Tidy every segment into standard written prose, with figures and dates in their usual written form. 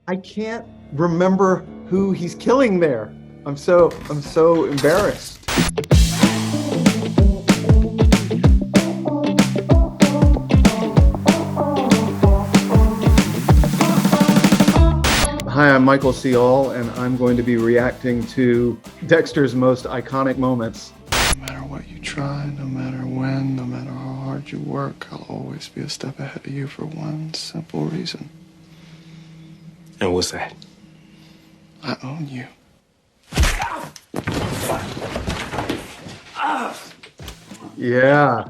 I can't remember who he's killing there. I'm so embarrassed. Hi, I'm Michael Ciol, and I'm going to be reacting to Dexter's most iconic moments. No matter what you try, no matter when, no matter how hard you work, I'll always be a step ahead of you for one simple reason. And what's that? I own you. Yeah,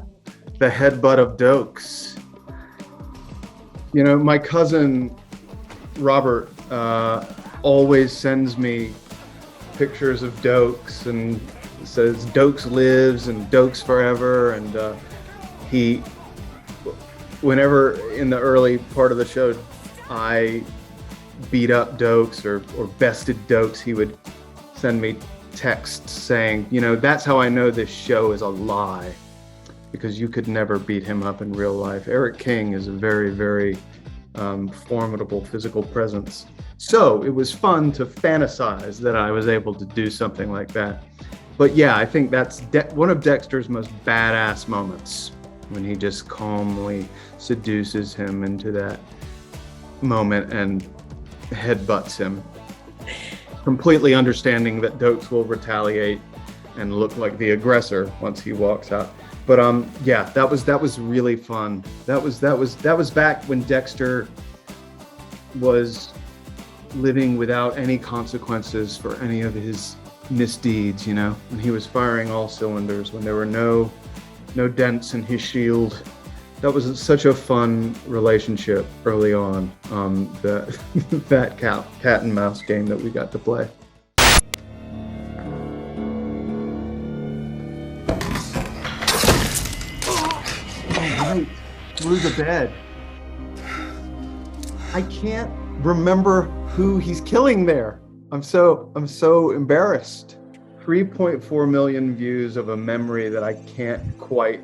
the headbutt of Dokes. You know, my cousin Robert always sends me pictures of Dokes and says Dokes lives and Dokes forever. And whenever in the early part of the show I beat up Dokes or bested Dokes, he would send me texts saying, you know, that's how I know this show is a lie, because you could never beat him up in real life. Eric King is a very, very formidable physical presence. So it was fun to fantasize that I was able to do something like that. But yeah, I think that's one of Dexter's most badass moments, when he just calmly seduces him into that moment and headbutts him, completely understanding that Dokes will retaliate and look like the aggressor once he walks out. But yeah, that was really fun. That was back when Dexter was living without any consequences for any of his misdeeds, you know, when he was firing all cylinders, when there were no dents in his shield. That was such a fun relationship early on, that cat and mouse game that we got to play. Right through the bed. I can't remember who he's killing there. I'm so embarrassed. 3.4 million views of a memory that I can't quite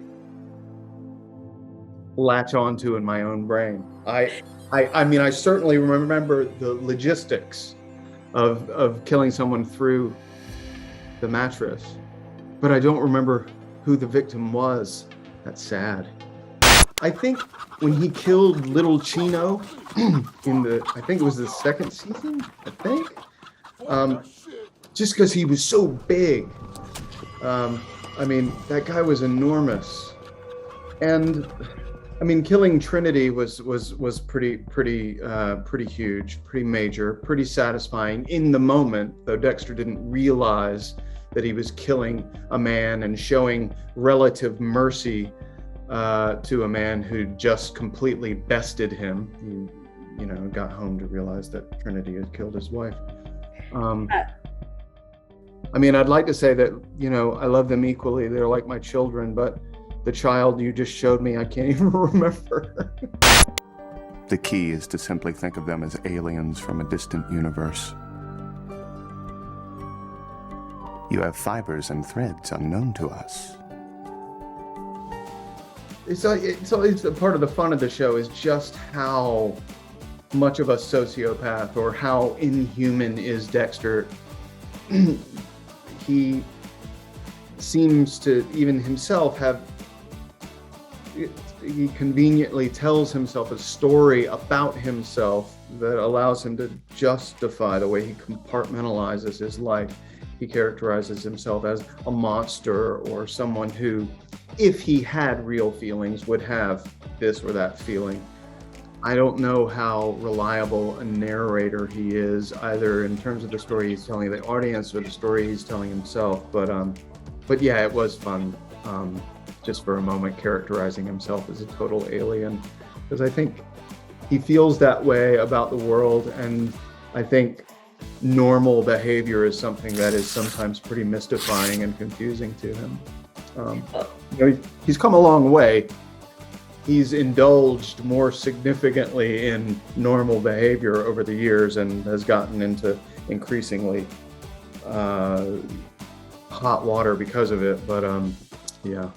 latch onto in my own brain. I mean, I certainly remember the logistics of killing someone through the mattress, but I don't remember who the victim was. That's sad. I think when he killed Little Chino I think it was the second season, I think, just because he was so big. I mean, that guy was enormous. And I mean, killing Trinity was pretty huge, pretty major, pretty satisfying in the moment, though Dexter didn't realize that he was killing a man and showing relative mercy to a man who just completely bested him. He, you know, got home to realize that Trinity had killed his wife. I mean, I'd like to say that, you know, I love them equally. They're like my children, but the child you just showed me, I can't even remember. The key is to simply think of them as aliens from a distant universe. You have fibers and threads unknown to us. It's a part of the fun of the show is just how much of a sociopath, or how inhuman is Dexter. He seems to even himself have, he conveniently tells himself a story about himself that allows him to justify the way he compartmentalizes his life. He characterizes himself as a monster, or someone who, if he had real feelings, would have this or that feeling. I don't know how reliable a narrator he is, either in terms of the story he's telling the audience or the story he's telling himself. But yeah, it was fun, just for a moment, characterizing himself as a total alien, because I think he feels that way about the world, and I think normal behavior is something that is sometimes pretty mystifying and confusing to him. You know, he's come a long way. He's indulged more significantly in normal behavior over the years and has gotten into increasingly hot water because of it. But yeah.